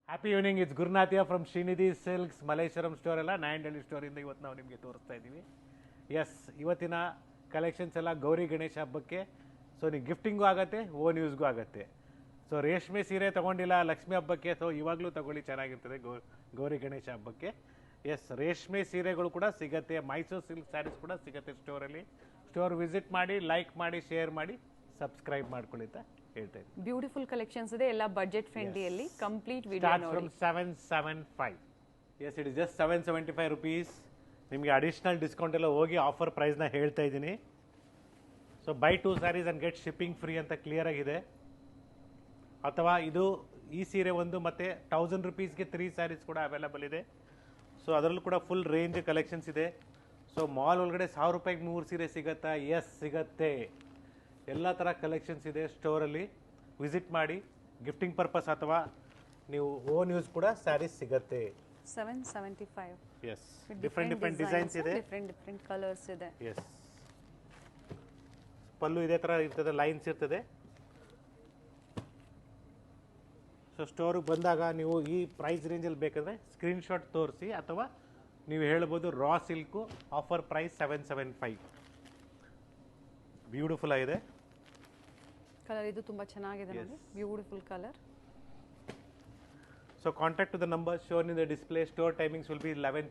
Happy evening, it's Gurunathiya from Srinidhi Silks Malleshwaram store ಎಲ್ಲ ನಾಯಂಡಹಳ್ಳಿ ಸ್ಟೋರಿಂದ ಇವತ್ತು ನಾವು ನಿಮಗೆ ತೋರಿಸ್ತಾ ಇದ್ದೀವಿ. ಎಸ್, ಇವತ್ತಿನ ಕಲೆಕ್ಷನ್ಸ್ ಎಲ್ಲ ಗೌರಿ ಗಣೇಶ ಹಬ್ಬಕ್ಕೆ. ಸೊ ನೀವು ಗಿಫ್ಟಿಂಗು ಆಗುತ್ತೆ, ಓನ್ ಯೂಸ್ಗೂ ಆಗುತ್ತೆ. ಸೊ ರೇಷ್ಮೆ ಸೀರೆ ತೊಗೊಂಡಿಲ್ಲ ಲಕ್ಷ್ಮಿ ಹಬ್ಬಕ್ಕೆ, ಸೊ ಇವಾಗಲೂ ತಗೊಳ್ಳಿ, ಚೆನ್ನಾಗಿರ್ತದೆ ಗೌರಿ ಗಣೇಶ ಹಬ್ಬಕ್ಕೆ. ಎಸ್, ರೇಷ್ಮೆ ಸೀರೆಗಳು ಕೂಡ ಸಿಗುತ್ತೆ, ಮೈಸೂರು ಸಿಲ್ಕ್ ಸ್ಯಾರೀಸ್ ಕೂಡ ಸಿಗುತ್ತೆ ಸ್ಟೋರಲ್ಲಿ. ಸ್ಟೋರ್ ವಿಸಿಟ್ ಮಾಡಿ, ಲೈಕ್ ಮಾಡಿ, ಶೇರ್ ಮಾಡಿ, ಸಬ್ಸ್ಕ್ರೈಬ್ ಮಾಡ್ಕೊಳ್ಳಿ ಅಂತ ಹೇಳ್ತಾ ಇದ್ದೀನಿ. ಬ್ಯೂಟಿಫುಲ್ ಕಲೆಕ್ಷನ್ಸ್ ಇದೆ, ಎಲ್ಲ ಬಜೆಟ್ ಫ್ರೆಂಡ್ಲಿಯಲ್ಲಿ. ಕಂಪ್ಲೀಟ್ ವಿಡಿಯೋ ಸ್ಟಾರ್ಟ್ ನೋಡಿ. From 775. Yes, it is just 775 rupees. ನಿಮಗೆ ಅಡಿಷನಲ್ ಡಿಸ್ಕೌಂಟ್ ಎಲ್ಲ ಹೋಗಿ ಆಫರ್ ಪ್ರೈಸ್ನ ಹೇಳ್ತಾ ಇದ್ದೀನಿ. So buy 2 saris and get shipping free ಅಂತ ಕ್ಲಿಯರ್ ಆಗಿದೆ. ಅಥವಾ ಇದು ಈ ಸೀರೆ ಒಂದು ಮತ್ತು 1000 rupeesಗೆ 3 ಸ್ಯಾರೀಸ್ ಕೂಡ ಅವೈಲಬಲ್ ಇದೆ. ಸೊ ಅದರಲ್ಲೂ ಕೂಡ ಫುಲ್ ರೇಂಜ್ ಕಲೆಕ್ಷನ್ಸ್ ಇದೆ. ಸೊ ಮಾಲ್ ಒಳಗಡೆ 1000 ರೂಪಾಯಿಗೆ 3 ಸೀರೆ ಸಿಗುತ್ತಾ? ಎಸ್, ಸಿಗತ್ತೆ. ಎಲ್ಲ ಥರ ಕಲೆಕ್ಷನ್ಸ್ ಇದೆ ಸ್ಟೋರಲ್ಲಿ. ವಿಸಿಟ್ ಮಾಡಿ. ಗಿಫ್ಟಿಂಗ್ ಪರ್ಪಸ್ ಅಥವಾ ನೀವು ಓನ್ ಯೂಸ್ ಕೂಡ ಸ್ಯಾರೀಸ್ ಸಿಗತ್ತೆ. 775. ಎಸ್, ಡಿಫ್ರೆಂಟ್ ಡಿಸೈನ್ಸ್ ಇದೆ, ಡಿಫ್ರೆಂಟ್ ಕಲರ್ಸ್ ಇದೆ. ಎಸ್, ಪಲ್ಲು ಇದೇ ಥರ ಇರ್ತದೆ, ಲೈನ್ಸ್ ಇರ್ತದೆ. ಸೊ ಸ್ಟೋರಿಗೆ ಬಂದಾಗ ನೀವು ಈ ಪ್ರೈಸ್ ರೇಂಜಲ್ಲಿ ಬೇಕಾದರೆ ಸ್ಕ್ರೀನ್ಶಾಟ್ ತೋರಿಸಿ, ಅಥವಾ ನೀವು ಹೇಳ್ಬೋದು ರಾ ಸಿಲ್ಕು ಆಫರ್ ಪ್ರೈಸ್ 775. ಬ್ಯೂಟಿಫುಲ್ ಆಗಿದೆ ಕಲರ್, ಇದು ತುಂಬಾ ಚೆನ್ನಾಗಿದೆ ನೋಡಿ, beautiful colour. So contact to the number shown in the display. Store timings will be 11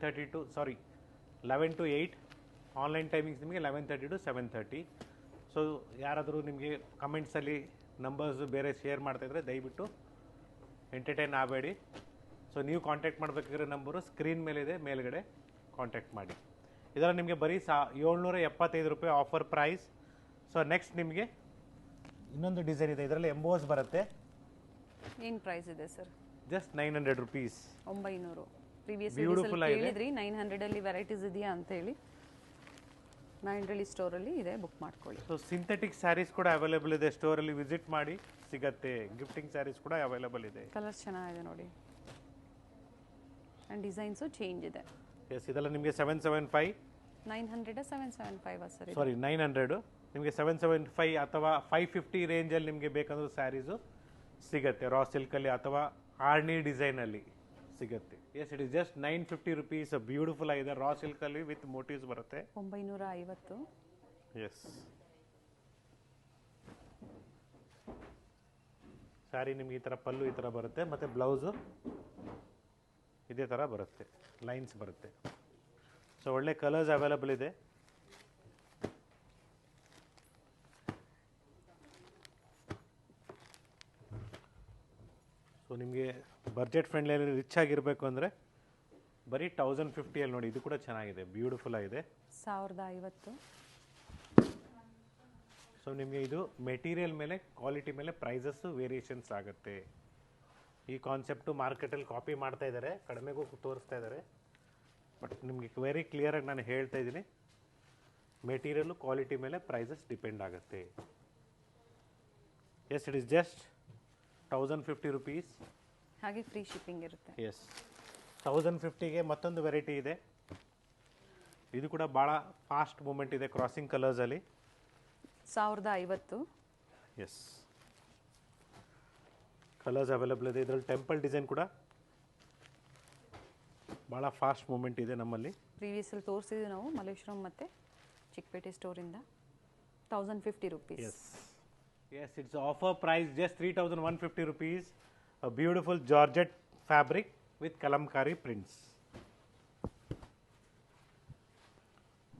to 8. Online timings ನಿಮಗೆ 11:30 to 7:30. ಸೊ ಯಾರಾದರೂ ನಿಮಗೆ ಕಮೆಂಟ್ಸಲ್ಲಿ ನಂಬರ್ಸ್ ಬೇರೆ ಶೇರ್ ಮಾಡ್ತಾಯಿದ್ರೆ ದಯವಿಟ್ಟು ಎಂಟರ್ಟೈನ್ ಆಗಬೇಡಿ. ಸೊ ನೀವು ಕಾಂಟ್ಯಾಕ್ಟ್ ಮಾಡಬೇಕಾಗಿರೋ ನಂಬರು ಸ್ಕ್ರೀನ್ ಮೇಲಿದೆ, ಮೇಲ್ಗಡೆ ಕಾಂಟ್ಯಾಕ್ಟ್ ಮಾಡಿ. ಇದರಲ್ಲಿ ನಿಮಗೆ ಬರೀ 775 ರೂಪಾಯಿ ಆಫರ್ ಪ್ರೈಸ್. ಸೊ ನೆಕ್ಸ್ಟ್ ನಿಮಗೆ ಇನ್ನೊಂದು ಡಿಸೈನ್ ಇದೆ, ಇದರಲ್ಲಿ ಎಂಬೋಸ್ ಬರುತ್ತೆ. ಏನು ಪ್ರೈಸ್ ಇದೆ sir? Just 900 rupees. 900. Previous Beautiful ಆಗಿದೆ. ಹೇಳಿದ್ರಿ 900 ಅಲ್ಲಿ ವೆರೈಟೀಸ್ ಇದೆಯಾ ಅಂತ ಹೇಳಿ. ನಾಯಂಡಹಳ್ಳಿ ಸ್ಟೋರಲ್ಲಿ ಇದೆ, ಬುಕ್ ಮಾಡ್ಕೊಳ್ಳಿ. ಸೊ ಸಿಂಥೆಟಿಕ್ ಸ್ಯಾರೀಸ್ ಕೂಡ ಅವೈಲೇಬಲ್ ಇದೆ ಸ್ಟೋರಲ್ಲಿ, ವಿಸಿಟ್ ಮಾಡಿ, ಸಿಗತ್ತೆ. ಗಿಫ್ಟಿಂಗ್ ಸ್ಯಾರೀಸ್ ಕೂಡ ಅವೈಲೇಬಲ್ ಇದೆ. ಕಲರ್ ಚೆನ್ನಾಗಿದೆ ನೋಡಿ, ಆ್ಯಂಡ್ ಡಿಸೈನ್ಸು ಚೇಂಜ್ ಇದೆ. ಎಸ್, ಇದೆಲ್ಲ ನಿಮಗೆ 775. 900 775 ಸರ್? ಸಾರಿ, 900. ನಿಮಗೆ 775 ಅಥವಾ 550 ರೇಂಜಲ್ಲಿ ನಿಮಗೆ ಬೇಕಂದ್ರೆ ಸ್ಯಾರೀಸು ಸಿಗತ್ತೆ. ರಾ ಸಿಲ್ಕಲ್ಲಿ ಅಥವಾ ಆರ್ನಿ ಡಿಸೈನಲ್ಲಿ ಸಿಗುತ್ತೆ. Yes, it is just 950 rupees. Beautiful ಆಗಿದೆ, ರಾ ಸಿಲ್ಕಲ್ಲಿ ವಿತ್ ಮೋಟಿವ್ಸ್ ಬರುತ್ತೆ. 950. ಎಸ್, ಸ್ಯಾರಿ ನಿಮ್ಗೆ ಈ ಥರ ಪಲ್ಲು ಈ ಥರ ಬರುತ್ತೆ, ಮತ್ತು ಬ್ಲೌಸು ಇದೇ ಥರ ಬರುತ್ತೆ, ಲೈನ್ಸ್ ಬರುತ್ತೆ. ಸೊ ಒಳ್ಳೆ ಕಲರ್ಸ್ ಅವೈಲಬಲ್ ಇದೆ. ಸೊ ನಿಮಗೆ ಬಜೆಟ್ ಫ್ರೆಂಡ್ಲಿ ರಿಚ್ ಆಗಿರಬೇಕು ಅಂದರೆ ಬರೀ 1050 ನೋಡಿ. ಇದು ಕೂಡ ಚೆನ್ನಾಗಿದೆ, ಬ್ಯೂಟಿಫುಲ್ ಆಗಿದೆ. 1050. ಸೊ ನಿಮಗೆ ಇದು ಮೆಟೀರಿಯಲ್ ಮೇಲೆ, ಕ್ವಾಲಿಟಿ ಮೇಲೆ ಪ್ರೈಸಸ್ಸು ವೇರಿಯೇಷನ್ಸ್ ಆಗುತ್ತೆ. ಈ ಕಾನ್ಸೆಪ್ಟು ಮಾರ್ಕೆಟಲ್ಲಿ ಕಾಪಿ ಮಾಡ್ತಾ ಇದ್ದಾರೆ, ಕಡಿಮೆಗೂ ತೋರಿಸ್ತಾ ಇದ್ದಾರೆ. ಬಟ್ ನಿಮಗೆ ವೆರಿ ಕ್ಲಿಯರಾಗಿ ನಾನು ಹೇಳ್ತಾ ಇದ್ದೀನಿ, ಮೆಟೀರಿಯಲ್ಲು ಕ್ವಾಲಿಟಿ ಮೇಲೆ ಪ್ರೈಸಸ್ ಡಿಪೆಂಡ್ ಆಗುತ್ತೆ. Yes, it is just 1050 rupees. ಹಾಗೆ ಫ್ರೀ ಶಿಪ್ಪಿಂಗ್ ಇರುತ್ತೆ. ಎಸ್, 1050ಗೆ ಮತ್ತೊಂದು ವೆರೈಟಿ ಇದೆ. ಇದು ಕೂಡ ಭಾಳ ಫಾಸ್ಟ್ ಮೂಮೆಂಟ್ ಇದೆ, ಕ್ರಾಸಿಂಗ್ ಕಲರ್ಸಲ್ಲಿ. 1050. ಎಸ್, ಕಲರ್ಸ್ ಅವೈಲಬಲ್ ಇದೆ. ಇದರಲ್ಲಿ ಟೆಂಪಲ್ ಡಿಸೈನ್ ಕೂಡ ಭಾಳ ಫಾಸ್ಟ್ ಮೂಮೆಂಟ್ ಇದೆ ನಮ್ಮಲ್ಲಿ. ಪ್ರೀವಿಯಸ್ಸಲ್ಲಿ ತೋರಿಸಿದ್ವಿ ನಾವು ಮಲ್ಲೇಶ್ವರಂ ಮತ್ತು ಚಿಕ್ಕಪೇಟೆ ಸ್ಟೋರಿಂದ. 1050 rupees. Yes, yes, it's offer price just 3150 rupees. A beautiful georgette fabric with kalamkari prints.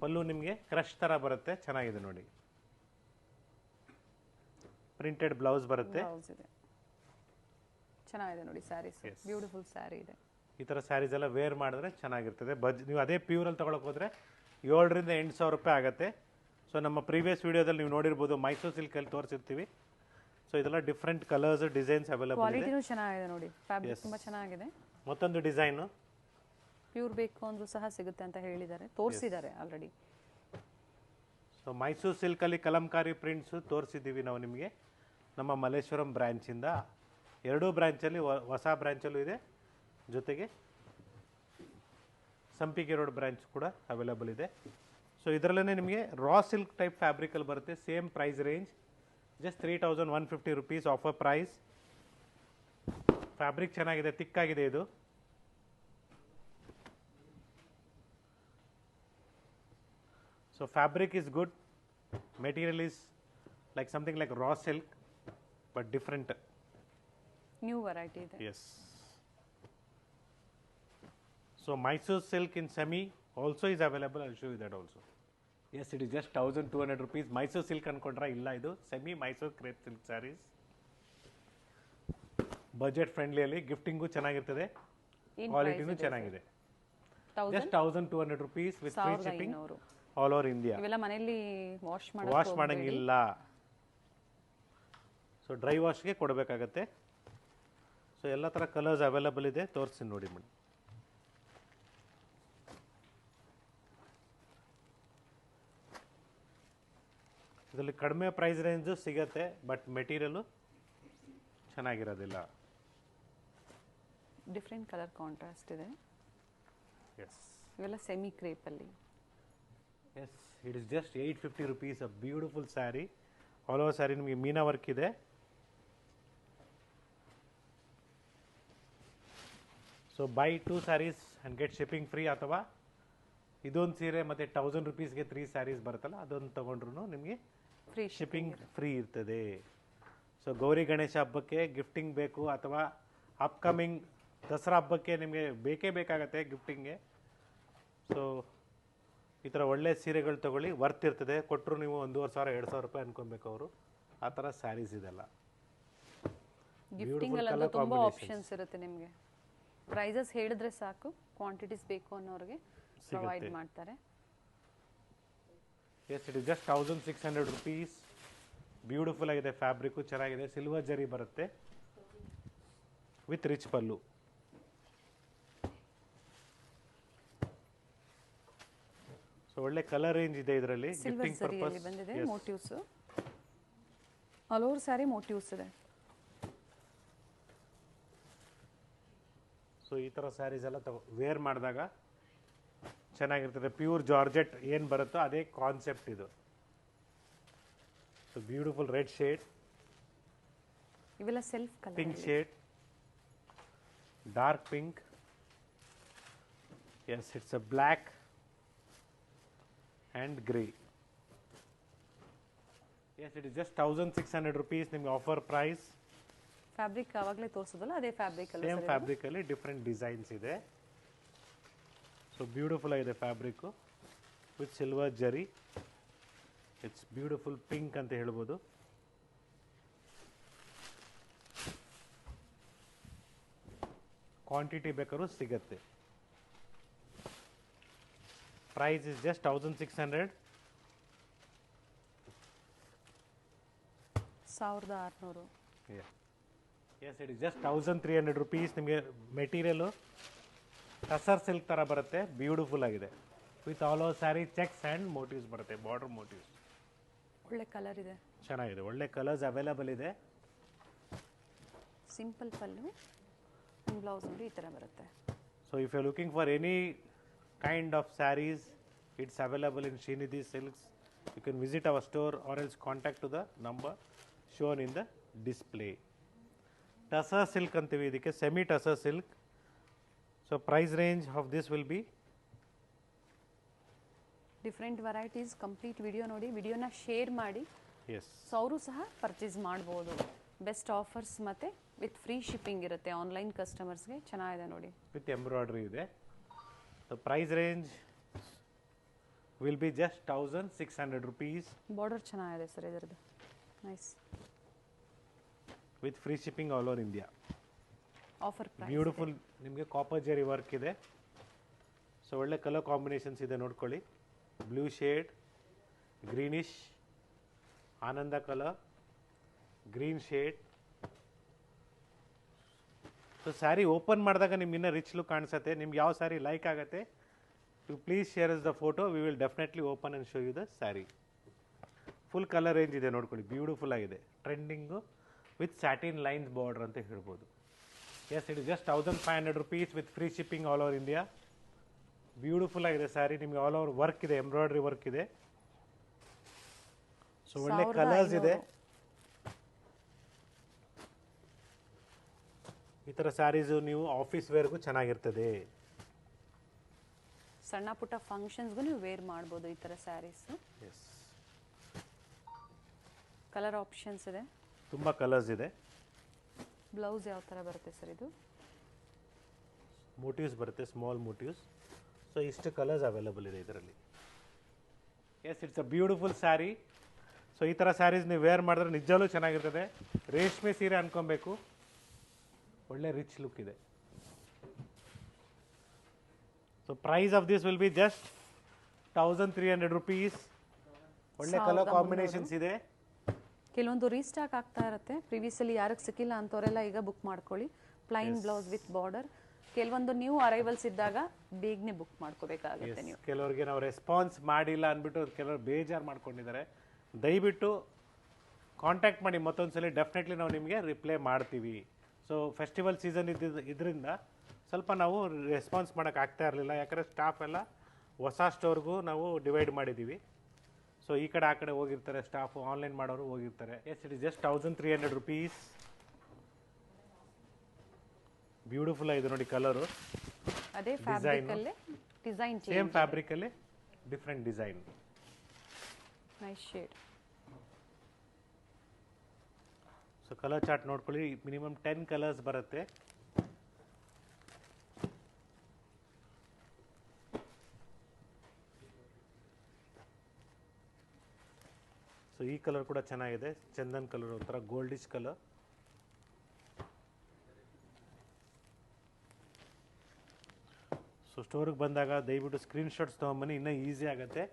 Pallu ನಿಮಗೆ ಕ್ರಶ್ ಥರ ಬರುತ್ತೆ, ಚೆನ್ನಾಗಿದೆ ನೋಡಿ. ಪ್ರಿಂಟೆಡ್ ಬ್ಲೌಸ್ ಬರುತ್ತೆ. ಬ್ಲೌಸ್ ಇದೆ, ಚೆನ್ನಾಗಿದೆ ನೋಡಿ ಸ್ಯಾರೀಸ್. ಬ್ಯೂಟಿಫುಲ್ ಸ್ಯಾರಿ ಇದೆ. ಈ ಥರ ಸ್ಯಾರೀಸ್ ಎಲ್ಲ ವೇರ್ ಮಾಡಿದ್ರೆ ಚೆನ್ನಾಗಿರ್ತದೆ. ನೀವು ಅದೇ ಪ್ಯೂರಲ್ಲಿ ತೊಗೊಳಕ್ಕೆ ಹೋದರೆ 700 to 800 ರೂಪಾಯಿ ಆಗುತ್ತೆ. ಸೊ ನಮ್ಮ ಪ್ರೀವಿಯಸ್ ವಿಡಿಯೋದಲ್ಲಿ ನೀವು ನೋಡಿರ್ಬೋದು, ಮೈಸೂರು ಸಿಲ್ಕಲ್ಲಿ ತೋರಿಸಿರ್ತೀವಿ. ಸೊ ಇದೆಲ್ಲ ಡಿಫ್ರೆಂಟ್ ಕಲರ್ಸ್, ಡಿಸೈನ್ಸ್ ಅವೈಲಬಲ್ ಇದೆ. ಕ್ವಾಲಿಟಿನೂ ಚೆನ್ನಾಗಿದೆ ನೋಡಿ, ಫ್ಯಾಬ್ರಿಕ್ ತುಂಬ ಚೆನ್ನಾಗಿದೆ. ಮತ್ತೊಂದು ಡಿಸೈನು ಪ್ಯೂರ್ ಬೇಕು ಅಂದರೂ ಸಹ ಸಿಗುತ್ತೆ ಅಂತ ಹೇಳಿದ್ದಾರೆ, ತೋರಿಸಿದ್ದಾರೆ ಆಲ್ರೆಡಿ. ಸೊ ಮೈಸೂರು ಸಿಲ್ಕಲ್ಲಿ ಕಲಂಕಾರಿ ಪ್ರಿಂಟ್ಸು ತೋರಿಸಿದ್ದೀವಿ ನಾವು ನಿಮಗೆ ನಮ್ಮ ಮಲ್ಲೇಶ್ವರಂ ಬ್ರ್ಯಾಂಚಿಂದ. 2 ಬ್ರ್ಯಾಂಚಲ್ಲಿ, ಹೊಸ ಬ್ರ್ಯಾಂಚಲ್ಲೂ ಇದೆ, ಜೊತೆಗೆ ಸಂಪಿಗೆ ರೋಡ್ ಬ್ರಾಂಚ್ ಕೂಡ ಅವೈಲಬಲ್ ಇದೆ. ಸೊ ಇದರಲ್ಲೇ ನಿಮಗೆ ರಾ ಸಿಲ್ಕ್ ಟೈಪ್ ಫ್ಯಾಬ್ರಿಕಲ್ಲಿ ಬರುತ್ತೆ, same price range, just 3150 rupees offer price. Fabric ಚೆನ್ನಾಗಿದೆ, ತಿಕ್ಕಾಗಿದೆ ಇದು. So fabric is good, material is like something like raw silk but different. New variety ಇದೆ. Yes. So Mysore silk in semi also is available. I'll show you that also. Yes, it is just 1200 rupees. Mysore silk ಅನ್ಕೊಂಡ್ರೆ ಇಲ್ಲ, ಇದು semi Mysore crepe silk sarees. Budget ಫ್ರೆಂಡ್ಲಿಯಲ್ಲಿ ಗಿಫ್ಟಿಂಗು ಚೆನ್ನಾಗಿರ್ತದೆ, ಕ್ವಾಲಿಟಿನೂ ಚೆನ್ನಾಗಿದೆ. Just 1200 rupees with free shipping all over India. ಇವೆಲ್ಲ ಮನೆಯಲ್ಲಿ ವಾಶ್ ಮಾಡಂಗಿಲ್ಲ, ಸೊ ಡ್ರೈ ವಾಶ್ಗೆ ಕೊಡಬೇಕಾಗತ್ತೆ. ಸೊ ಎಲ್ಲ ಥರ ಕಲರ್ಸ್ ಅವೈಲಬಲ್ ಇದೆ, ತೋರಿಸಿ ನೋಡಿ ಮೇಡಮ್. ಇದರಲ್ಲಿ ಕಡಿಮೆ ಪ್ರೈಸ್ ರೇಂಜು ಸಿಗತ್ತೆ, ಬಟ್ ಮೆಟೀರಿಯಲು ಚೆನ್ನಾಗಿರೋದಿಲ್ಲ. ಡಿಫ್ರೆಂಟ್ ಕಲರ್ ಕಾಂಟ್ರಾಸ್ಟ್ ಇದೆ. ಎಸ್ ಇವೆಲ್ಲ ಸೆಮಿ ಕ್ರೇಪಲ್ಲಿ. Yes, it is just 850 rupees. A beautiful saree, all over saree ನಿಮಗೆ ಮೀನಾ ವರ್ಕ್ ಇದೆ. So buy 2 saris and get shipping free, ಅಥವಾ ಇದೊಂದು ಸೀರೆ ಮತ್ತು 1000 rupeesಗೆ 3 ಸ್ಯಾರೀಸ್ ಬರುತ್ತಲ್ಲ, ಅದೊಂದು ತೊಗೊಂಡ್ರು ನಿಮಗೆ ಫ್ರೀ ಶಿಪ್ಪಿಂಗ್ ಫ್ರೀ ಇರ್ತದೆ. ಸೊ ಗೌರಿ ಗಣೇಶ ಹಬ್ಬಕ್ಕೆ ಗಿಫ್ಟಿಂಗ್ ಬೇಕು, ಅಥವಾ ಅಪ್ಕಮಿಂಗ್ ದಸರಾ ಹಬ್ಬಕ್ಕೆ ನಿಮಗೆ ಬೇಕೇ ಬೇಕಾಗತ್ತೆ ಗಿಫ್ಟಿಂಗ್ಗೆ. ಸೊ ಈ ಥರ ಒಳ್ಳೆ ಸೀರೆಗಳು ತೊಗೊಳ್ಳಿ, ವರ್ತ್ ಇರ್ತದೆ. ಕೊಟ್ಟರು ನೀವು 1500 2000 ರೂಪಾಯಿ ಅನ್ಕೊಬೇಕು ಅವರು, ಆ ಥರ ಸ್ಯಾರೀಸ್ ಇದೆಲ್ಲ. ಗಿಫ್ಟಿಂಗ್ ಎಲ್ಲ ತುಂಬ ಆಪ್ಷನ್ಸ್ ಇರುತ್ತೆ ನಿಮಗೆ. ಪ್ರೈಸಸ್ ಹೇಳಿದ್ರೆ ಸಾಕು, ಕ್ವಾಂಟಿಟೀಸ್ ಬೇಕು ಅನ್ನೋರಿಗೆ ಪ್ರೊವೈಡ್ ಮಾಡ್ತಾರೆ. Yes, it is just 1600 rupees. Beautiful ಆಗಿದೆ, ಫ್ಯಾಬ್ರಿಕ್ಕು ಚೆನ್ನಾಗಿದೆ, ಸಿಲ್ವರ್ ಜರಿ ಬರುತ್ತೆ ವಿತ್ ರಿಚ್ ಪಲ್ಲು. ಸೊ ಒಳ್ಳೆ ಕಲರ್ ರೇಂಜ್ ಇದೆ ಇದರಲ್ಲಿ, ಗಿಫ್ಟಿಂಗ್ ಪರ್ಪಸ್ ಬಂದಿದೆ. Motifs all over saree motifs ಇದೆ. ಸೊ ಈ ಥರ ಸ್ಯಾರೀಸ್ ಎಲ್ಲ ವೇರ್ ಮಾಡಿದಾಗ ಚೆನ್ನಾಗಿರ್ತದೆ. ಪ್ಯೂರ್ ಜಾರ್ಜೆಟ್ ಏನು ಬರುತ್ತೋ ಅದೇ ಕಾನ್ಸೆಪ್ಟ್ ಇದು. ಸೊ ಬ್ಯೂಟಿಫುಲ್ ರೆಡ್ ಶೇಡ್, ಇವೆಲ್ಲ self colour. Pink shade, dark pink. Yes, it's a black and grey. Yes, it is just 1600 rupees ನಿಮಗೆ ಆಫರ್ ಪ್ರೈಸ್. ಫ್ಯಾಬ್ರಿಕ್ ಆವಾಗಲೇ ತೋರಿಸೋದಲ್ಲ, ಅದೇ ಫ್ಯಾಬ್ರಿಕ್ ಅಲ್ಲಿ, ಸೇಮ್ ಫ್ಯಾಬ್ರಿಕಲ್ಲಿ ಡಿಫ್ರೆಂಟ್ ಡಿಸೈನ್ಸ್ ಇದೆ. ಸೊ ಬ್ಯೂಟಿಫುಲ್ ಆಗಿದೆ fabric with silver zari. It's beautiful pink ಅಂತ ಹೇಳ್ಬೋದು. ಕ್ವಾಂಟಿಟಿ ಬೇಕಾದ್ರೂ ಸಿಗತ್ತೆ. Price is just 1600. 1600. Yes, it is just 1300 rupees. ನಿಮಗೆ ಮೆಟೀರಿಯಲು ಟಸರ್ ಸಿಲ್ಕ್ ಥರ ಬರುತ್ತೆ, ಬ್ಯೂಟಿಫುಲ್ ಆಗಿದೆ. With all over saree checks and motifs ಬರುತ್ತೆ, ಬಾರ್ಡರ್ ಮೋಟಿವ್ಸ್. ಒಳ್ಳೆ ಕಲರ್ ಇದೆ, ಚೆನ್ನಾಗಿದೆ, ಒಳ್ಳೆ ಕಲರ್ಸ್ ಅವೈಲಬಲ್ ಇದೆ. ಸಿಂಪಲ್ ಪಲ್ಲು, ಬ್ಲೌಸ್ ನೋಡಿ ಈ ಥರ ಬರುತ್ತೆ. So if you are looking for any kind of sarees, it's available in Srinidhi silks. You can visit our store or else contact to the number shown in the display. Tussar silk ಅಂತೀವಿ ಇದಕ್ಕೆ, semi tussar silk. So price range of this will be different varieties. Complete video ನೋಡಿ, ವಿಡಿಯೋನ share ಮಾಡಿ. S, so ಅವರು ಸಹ purchase ಮಾಡ್ಬೋದು. Best offers ಮತ್ತು with free shipping ಇರುತ್ತೆ ಆನ್ಲೈನ್ ಕಸ್ಟಮರ್ಸ್ಗೆ. ಚೆನ್ನಾಗಿದೆ ನೋಡಿ, ವಿತ್ ಎಂಬ್ರಾಯ್ಡ್ರಿ ಇದೆ. So price range will be just 1600 rupees. Border ಚೆನ್ನಾಗಿದೆ ಸರ್ ಇದರದ್ದು, nice. With free shipping all over India. Offer price beautiful ನಿಮಗೆ ಕಾಪರ್ ಜೆರಿ ವರ್ಕ್ ಇದೆ. ಸೊ ಒಳ್ಳೆ ಕಲರ್ ಕಾಂಬಿನೇಷನ್ಸ್ ಇದೆ ನೋಡ್ಕೊಳ್ಳಿ. ಬ್ಲೂ ಶೇಡ್, ಗ್ರೀನಿಶ್, ಆನಂದ colour, green shade. So saree open ಮಾಡಿದಾಗ ನಿಮ್ಗೆ ಇನ್ನೂ ರಿಚ್ ಲುಕ್ ಕಾಣಿಸುತ್ತೆ. ನಿಮ್ಗೆ ಯಾವ ಸ್ಯಾರಿ ಲೈಕ್ ಆಗುತ್ತೆ, you please share is the photo, we will definitely open and show you the saree. Full colour range ಇದೆ ನೋಡ್ಕೊಳ್ಳಿ, ಬ್ಯೂಟಿಫುಲ್ ಆಗಿದೆ. Trending with satin lines border ಅಂತ ಹೇಳ್ಬೋದು. Yes, it is just 1500 rupees with free shipping all over India. Beautiful ಆಗಿದೆ ಸ್ಯಾರಿ, ನಿಮಗೆ all over work ಇದೆ, embroidery work ಇದೆ. ಸೊ ಒಳ್ಳೆ ಕಲರ್ಸ್ ಇದೆ. ಈ ಥರ ಸ್ಯಾರೀಸು ನೀವು ಆಫೀಸ್ ವೇರ್ಗೂ ಚೆನ್ನಾಗಿರ್ತದೆ. ಸಣ್ಣ ಪುಟ್ಟ ಫಂಕ್ಷನ್ಸ್ಗೂ ನೀವು ವೇರ್ ಮಾಡ್ಬೋದು ಈ ಥರ ಸ್ಯಾರೀಸ್. ಎಸ್, ಕಲರ್ ಆಪ್ಷನ್ಸ್ ಇದೆ, ತುಂಬ ಕಲರ್ಸ್ ಇದೆ. ಬ್ಲೌಸ್ ಯಾವ ಥರ ಬರುತ್ತೆ ಸರ್ ಇದು? ಮೋಟಿವ್ಸ್ ಬರುತ್ತೆ, ಸ್ಮಾಲ್ ಮೋಟಿವ್ಸ್. ಸೊ ಇಷ್ಟು ಕಲರ್ಸ್ ಅವೈಲಬಲ್ ಇದೆ ಇದರಲ್ಲಿ. Yes, it's a beautiful saree. So ಈ ಥರ ಸ್ಯಾರೀಸ್ ನೀವು ವೇರ್ ಮಾಡಿದ್ರೆ ನಿಜವೂ ಚೆನ್ನಾಗಿರ್ತದೆ. ರೇಷ್ಮೆ ಸೀರೆ ಅನ್ಕೊಬೇಕು, ಒಳ್ಳೆ ರಿಚ್ ಲುಕ್ ಇದೆ. So price of this will be just 1300 rupees. ಒಳ್ಳೆ ಕಲರ್ ಕಾಂಬಿನೇಷನ್ಸ್ ಇದೆ. ಕೆಲವೊಂದು ರೀಸ್ಟಾಕ್ ಆಗ್ತಾ ಇರುತ್ತೆ, ಪ್ರಿವಿಯಸ್ಲಿ ಯಾರಿಗೆ ಸಿಕ್ಕಿಲ್ಲ ಅಂತವರೆಲ್ಲ ಈಗ ಬುಕ್ ಮಾಡ್ಕೊಳ್ಳಿ. Plain blouse with border. ಕೆಲವೊಂದು ನ್ಯೂ ಅರೈವಲ್ಸ್ ಇದ್ದಾಗ ಬೇಗನೆ ಬುಕ್ ಮಾಡ್ಕೋಬೇಕಾಗುತ್ತೆ ನೀವು. ಕೆಲವರಿಗೆ ನಾವು ರೆಸ್ಪಾನ್ಸ್ ಮಾಡಿಲ್ಲ ಅಂದ್ಬಿಟ್ಟು ಕೆಲವರು ಬೇಜಾರು ಮಾಡ್ಕೊಂಡಿದ್ದಾರೆ. ದಯವಿಟ್ಟು ಕಾಂಟ್ಯಾಕ್ಟ್ ಮಾಡಿ ಮತ್ತೊಂದ್ಸಲಿ, ಡೆಫಿನೆಟ್ಲಿ ನಾವು ನಿಮಗೆ ರಿಪ್ಲೈ ಮಾಡ್ತೀವಿ. ಸೊ ಫೆಸ್ಟಿವಲ್ ಸೀಸನ್ ಇದರಿಂದ ಸ್ವಲ್ಪ ನಾವು ರೆಸ್ಪಾನ್ಸ್ ಮಾಡೋಕ್ಕಾಗ್ತಾ ಇರಲಿಲ್ಲ, ಯಾಕಂದರೆ ಸ್ಟಾಫ್ ಎಲ್ಲ ಹೊಸ ಸ್ಟೋರ್ಗೂ ನಾವು ಡಿವೈಡ್ ಮಾಡಿದ್ದೀವಿ. ಸೊ ಈ ಕಡೆ ಆ ಕಡೆ ಹೋಗಿರ್ತಾರೆ ಸ್ಟಾಫು, ಆನ್ಲೈನ್ ಮಾಡೋರು ಹೋಗಿರ್ತಾರೆ. Yes, it is just 1300 rupees. Beautiful ಆಗಿದೆ ನೋಡಿ ಕಲರು. ಅದೇ ಫ್ಯಾಬ್ರಿಕಲ್ಲೇ ಡಿಸೈನ್, ಸೇಮ್ ಫ್ಯಾಬ್ರಿಕಲ್ಲಿ different design. Nice shade. So colour chart ನೋಡ್ಕೊಳ್ಳಿ, ಮಿನಿಮಮ್ 10 ಕಲರ್ಸ್ ಬರುತ್ತೆ. ಸೊ ಈ ಕಲರ್ ಕೂಡ ಚೆನ್ನಾಗಿದೆ, ಚಂದನ್ ಕಲರ್, ಒಂಥರ ಗೋಲ್ಡಿಶ್ ಕಲರ್. ಸೊ ಸ್ಟೋರಿಗೆ ಬಂದಾಗ ದಯವಿಟ್ಟು ಸ್ಕ್ರೀನ್ಶಾಟ್ಸ್ ತೊಗೊಂಬನ್ನಿ, ಇನ್ನೂ ಈಸಿ ಆಗುತ್ತೆ.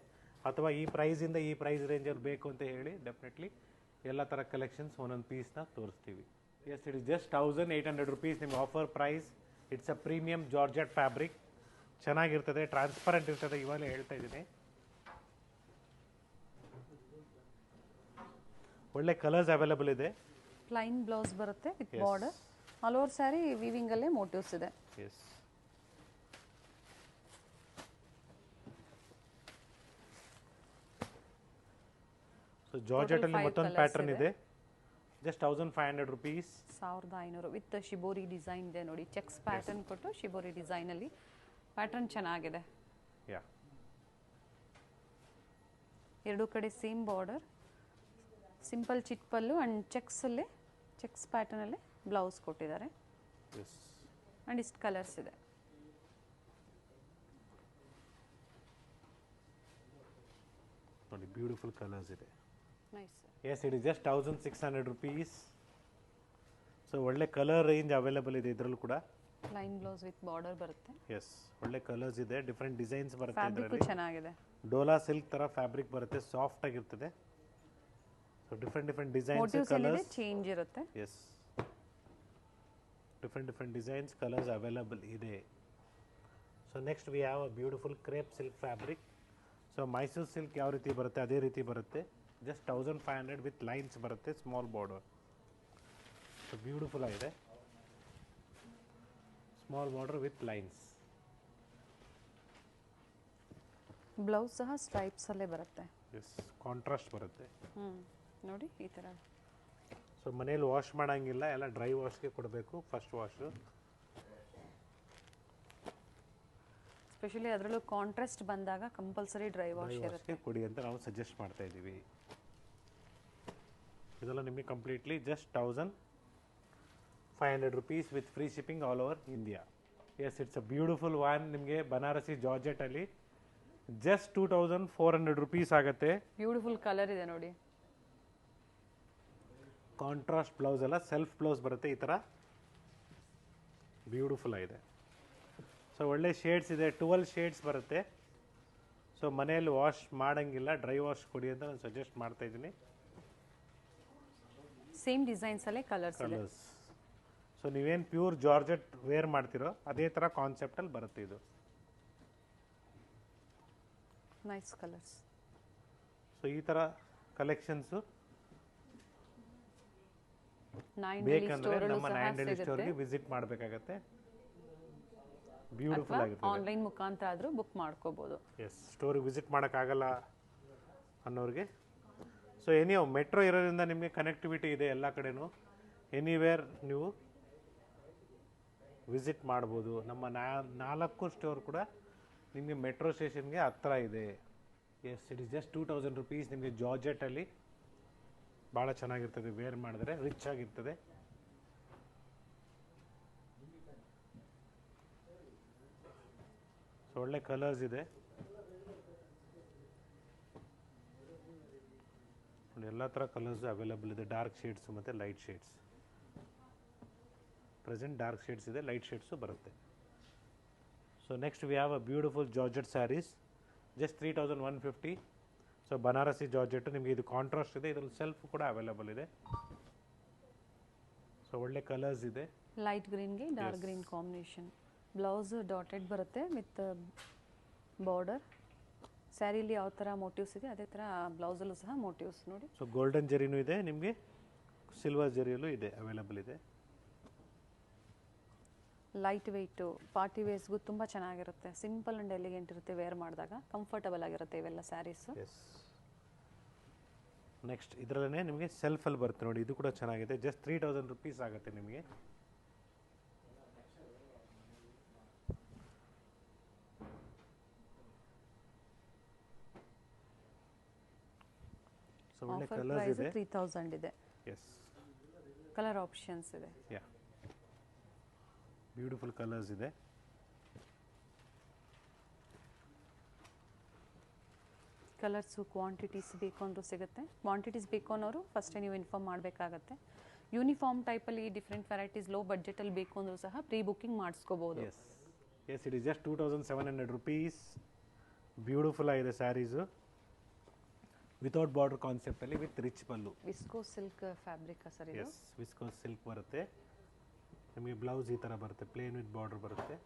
ಅಥವಾ ಈ ಪ್ರೈಸಿಂದ ಈ ಪ್ರೈಸ್ ರೇಂಜಲ್ಲಿ ಬೇಕು ಅಂತ ಹೇಳಿ ಡೆಫಿನೆಟ್ಲಿ ಎಲ್ಲ ಥರ ಕಲೆಕ್ಷನ್ಸ್ ಒಂದೊಂದು ಪೀಸ್ನ ತೋರಿಸ್ತೀವಿ. Yes, it is just 1800 rupees ನಿಮ್ಗೆ offer price. It's a premium georgette fabric, ಚೆನ್ನಾಗಿರ್ತದೆ, ಟ್ರಾನ್ಸ್ಪರೆಂಟ್ ಇರ್ತದೆ, ಇವಾಗಲೇ ಹೇಳ್ತಾ ಇದ್ದೀನಿ. ಒಳ್ಳೆ ಕಲರ್ಸ್ ಅವೈಲಬಲ್ ಇದೆ. ಪ್ಲೈನ್ ಬ್ಲೌಸ್ ಬರುತ್ತೆ with border. All over saree weaving ಅಲ್ಲೇ ಮೋಟಿವ್ಸ್ ಇದೆ. ಎಸ್, ಸೊ ಜಾರ್ಜೆಟ್ ಅಲ್ಲಿ ಮತ್ತೊಂದು ಪ್ಯಾಟರ್ನ್ ಇದೆ. Just 1500 rupees. 1500 with shibori design ಇದೆ ನೋಡಿ. ಚೆಕ್ಸ್ ಪ್ಯಾಟರ್ನ್ ಕೊಟ್ಟು ಶಿಬೋರಿ ಡಿಸೈನ್ ಅಲ್ಲಿ ಪ್ಯಾಟರ್ನ್ ಚೆನ್ನಾಗಿದೆ. ಯಾ, ಎರಡು ಕಡೆ same border, simple ಚಿಟ್ಪಲ್ಲು and checks pattern ಅಲ್ಲಿ ಬ್ಲೌಸ್ ಕೊಟ್ಟಿದ್ದಾರೆ. ಎಸ್, ಅಂಡ್ ಇಷ್ಟು ಕಲರ್ಸ್ ಇದೆ. ನೋಡಿ ಬ್ಯೂಟಿಫುಲ್ ಕಲರ್ಸ್ ಇದೆ. Nice. Yes, it is just 1600 rupees. So ಒಳ್ಳೆ ಕಲರ್ ರೇಂಜ್ ಅವೈಲಬಲ್ ಇದೆ ಇದರಲ್ಲೂ ಕೂಡ. ಪ್ಲೈನ್ ಬ್ಲೌಸ್ ವಿತ್ ಬಾರ್ಡರ್ ಬರುತ್ತೆ. ಎಸ್, ಒಳ್ಳೆ ಕಲರ್ಸ್ ಇದೆ, ಡಿಫ್ರೆಂಟ್ ಡಿಸೈನ್ಸ್ ಬರುತ್ತೆ ಫ್ಯಾಬ್ರಿಕ್ ಇದರಲ್ಲಿ. ಚೆನ್ನಾಗಿದೆ. ಡೋಲಾ ಸಿಲ್ಕ್ ತರ ಫ್ಯಾಬ್ರಿಕ್ ಬರುತ್ತೆ, ಸಾಫ್ಟ್ ಆಗಿರ್ತದೆ. ಸೊ ಡಿಫ್ರೆಂಟ್ ಡಿಸೈನ್ಸ್, ಮೋಟಿವ್ಸ್ ಏನಿದೆ ಚೇಂಜ್ ಇರುತ್ತೆ. Yes, different designs, colours available ಇದೆ. So next we have a beautiful crepe silk fabric. So Mysuru silk ಯಾವ ರೀತಿ ಬರುತ್ತೆ ಅದೇ ರೀತಿ ಬರುತ್ತೆ. ಜಸ್ಟ್ 1500 ವಿತ್ ಲೈನ್ಸ್ ಬರುತ್ತೆ, ಸ್ಮಾಲ್ ಬಾರ್ಡರ್. ಸೊ ಬ್ಯೂಟಿಫುಲ್ ಆಗಿದೆ, small border with lines. Blouse ಸಹ ಸ್ಟ್ರೈಪ್ಸ್ ಅಲ್ಲೇ ಬರುತ್ತೆ. ಎಸ್, ಕಾಂಟ್ರಾಸ್ಟ್ ಬರುತ್ತೆ. ನೋಡಿ ಈ ಥರ. ಸೊ ಮನೇಲಿ ವಾಶ್ ಮಾಡೋಂಗಿಲ್ಲ, ಎಲ್ಲ ಡ್ರೈ ವಾಶ್ಗೆ ಕೊಡಬೇಕು ಫಸ್ಟ್ ವಾಶು. ಸ್ಪೆಷಲಿ ಅದರಲ್ಲೂ ಕಾಂಟ್ರಾಸ್ಟ್ ಬಂದಾಗ ಕಂಪಲ್ಸರಿ ಡ್ರೈ ವಾಶ್ ಇರುತ್ತೆ. ಕೊಡಿ ಅಂತ ನಾವು ಸಜೆಸ್ಟ್ ಮಾಡ್ತಾ ಇದ್ದೀವಿ. ಇದೆಲ್ಲ ನಿಮಗೆ completely just 1500 rupees with free shipping all over India. Yes, it's a beautiful one. ನಿಮಗೆ ಬನಾರಸಿ ಜಾರ್ಜೆಟಲ್ಲಿ ಜಸ್ಟ್ 2400 rupees ಆಗುತ್ತೆ. ಬ್ಯೂಟಿಫುಲ್ ಕಲರ್ ಇದೆ ನೋಡಿ. ಕಾಂಟ್ರಾಸ್ಟ್ ಬ್ಲೌಸ್ ಎಲ್ಲ ಸೆಲ್ಫ್ ಬ್ಲೌಸ್ ಬರುತ್ತೆ ಈ ಥರ. ಬ್ಯೂಟಿಫುಲ್ ಆಗಿದೆ. ಸೊ ಒಳ್ಳೆ ಶೇಡ್ಸ್ ಇದೆ, 12 ಶೇಡ್ಸ್ ಬರುತ್ತೆ. ಸೊ ಮನೆಯಲ್ಲಿ ವಾಶ್ ಮಾಡೋಂಗಿಲ್ಲ, ಡ್ರೈ ವಾಶ್ ಕೊಡಿ ಅಂತ ನಾನು ಸಜೆಸ್ಟ್ ಮಾಡ್ತಾ ಇದ್ದೀನಿ. ಸೇಮ್ ಡಿಸೈನ್ಸ್ ಅಲ್ಲೇ ಕಲರ್ಸ್ ಇದೆ. ಸೊ ನೀವೇನು ಪ್ಯೂರ್ ಜಾರ್ಜೆಟ್ ವೇರ್ ಮಾಡ್ತಿರೋ ಅದೇ ಥರ ಕಾನ್ಸೆಪ್ಟಲ್ಲಿ ಬರುತ್ತೆ ಇದು. Nice colours. ಸೊ ಈ ಥರ ಕಲೆಕ್ಷನ್ಸು ನೈನ್ ಬೇಕಂದ್ರೆ ನಮ್ಮ 9 Daily ಸ್ಟೋರ್ಗೆ ವಿಸಿಟ್ ಮಾಡಬೇಕಾಗತ್ತೆ. ಬ್ಯೂಟಿಫುಲ್ ಆಗಿದೆ. ಆನ್ಲೈನ್ ಮುಖಾಂತರ ಆದರೂ ಬುಕ್ ಮಾಡ್ಕೋಬಹುದು. ಎಸ್, ಸ್ಟೋರಿಗೆ ವಿಸಿಟ್ ಮಾಡೋಕ್ಕಾಗಲ್ಲ ಅನ್ನೋರಿಗೆ. ಸೊ ಎನಿಯೋ ಮೆಟ್ರೋ ಇರೋದ್ರಿಂದ ನಿಮಗೆ ಕನೆಕ್ಟಿವಿಟಿ ಇದೆ ಎಲ್ಲ ಕಡೆನೂ. ಎನಿವೇರ್ ನೀವು ವಿಸಿಟ್ ಮಾಡ್ಬೋದು. ನಮ್ಮ 4 ಸ್ಟೋರ್ ಕೂಡ ನಿಮಗೆ ಮೆಟ್ರೋ ಸ್ಟೇಷನ್ಗೆ ಹತ್ರ ಇದೆ. Yes, it is just 2000 rupees. ನಿಮಗೆ ಜಾರ್ಜೆಟಲ್ಲಿ ಭಾಳ ಚೆನ್ನಾಗಿರ್ತದೆ, ವೇರ್ ಮಾಡಿದ್ರೆ ರಿಚ್ ಆಗಿರ್ತದೆ. ಸೊ ಒಳ್ಳೆ ಕಲರ್ಸ್ ಇದೆ ನೋಡಿ, ಎಲ್ಲ ಥರ ಕಲರ್ಸ್ ಅವೈಲಬಲ್ ಇದೆ. ಡಾರ್ಕ್ ಶೇಡ್ಸ್ ಮತ್ತು light shades. Present dark shades ಇದೆ, ಲೈಟ್ ಶೇಡ್ಸು ಬರುತ್ತೆ. So next we have a beautiful georgette sarees, just 3150. So Banarasi georgette ನಿಮಗೆ ಇದು ಕಾಂಟ್ರಾಸ್ಟ್ ಇದೆ, ಇದರಲ್ಲಿ ಸೆಲ್ಫ್ ಕೂಡ ಅವೈಲಬಲ್ ಇದೆ. ಸೊ ಒಳ್ಳೆ ಕಲರ್ಸ್ ಇದೆ. ಲೈಟ್ ಗ್ರೀನ್ಗೆ dark green combination. Blouse dotted ಬರುತ್ತೆ ವಿತ್ ಬಾರ್ಡರ್. ಸ್ಯಾರಿಲಿ ಯಾವ ಥರ ಮೋಟಿವ್ಸ್ ಇದೆ ಅದೇ ಥರ ಬ್ಲೌಸಲ್ಲೂ ಸಹ ಮೋಟಿವ್ಸ್ ನೋಡಿ. ಸೊ ಗೋಲ್ಡನ್ ಜರಿನೂ ಇದೆ, ನಿಮಗೆ ಸಿಲ್ವರ್ ಜರಿಯಲ್ಲೂ ಇದೆ, ಅವೈಲಬಲ್ ಇದೆ. ಲೈಟ್ ವೆಯ್ಟು ಪಾರ್ಟಿ ವೇರ್ಸ್ಗೂ ತುಂಬ ಚೆನ್ನಾಗಿರುತ್ತೆ. ಸಿಂಪಲ್ ಆ್ಯಂಡ್ ಎಲಿಗೆಂಟ್ ಇರುತ್ತೆ, ವೇರ್ ಮಾಡಿದಾಗ ಕಂಫರ್ಟಬಲ್ ಆಗಿರುತ್ತೆ ಇವೆಲ್ಲ ಸ್ಯಾರೀಸು. ಎಸ್, ನೆಕ್ಸ್ಟ್ ಇದರಲ್ಲೇ ನಿಮಗೆ ಸೆಲ್ಫಲ್ಲಿ ಬರುತ್ತೆ ನೋಡಿ, ಇದು ಕೂಡ ಚೆನ್ನಾಗಿದೆ. ಜಸ್ಟ್ 3000 ರುಪೀಸ್ ಆಗುತ್ತೆ ನಿಮಗೆ. ಸೊ ಒಳ್ಳೆ ಆಫರ್ ಕಲರ್ಸ್ ಪ್ರೈಸ್ ಇದೆ. 3000 ಇದೆ. ಎಸ್, ಕಲರ್ ಆಪ್ಷನ್ಸ್ ಇದೆ. ಯಾ, ಬ್ಯೂಟಿಫುಲ್ ಕಲರ್ಸ್ ಇದೆ. ಕಲರ್ಸು ಕ್ವಾಂಟಿಟೀಸ್ ಬೇಕು ಅಂದರೂ ಸಿಗುತ್ತೆ. ಕ್ವಾಂಟಿಟೀಸ್ ಬೇಕು ಅನ್ನೋರು ಫಸ್ಟೇ ನೀವು ಇನ್ಫಾರ್ಮ್ ಮಾಡಬೇಕಾಗತ್ತೆ. ಯೂನಿಫಾರ್ಮ್ ಟೈಪಲ್ಲಿ ಡಿಫ್ರೆಂಟ್ ವೆರೈಟೀಸ್ ಲೋ ಬಡ್ಜೆಟಲ್ಲಿ ಬೇಕು ಅಂದರೂ ಸಹ ಪ್ರೀ ಬುಕ್ಕಿಂಗ್ ಮಾಡಿಸ್ಕೋಬೋದು. Yes yes, it is just 2700 rupees. Beautiful ಆಗಿದೆ ಸ್ಯಾರೀಸು, ವಿತೌಟ್ ಬಾರ್ಡರ್ ಕಾನ್ಸೆಪ್ಟಲ್ಲಿ with rich pallu. Visco silk fabric sir ಇದು. ಎಸ್, ವಿಸ್ಕೋಸ್ ಸಿಲ್ಕ್ ಬರುತ್ತೆ. ನಿಮಗೆ ಬ್ಲೌಸ್ ಈ ಥರ ಬರುತ್ತೆ, ಪ್ಲೇನ್ ವಿತ್ ಬಾರ್ಡರ್ ಬರುತ್ತೆ.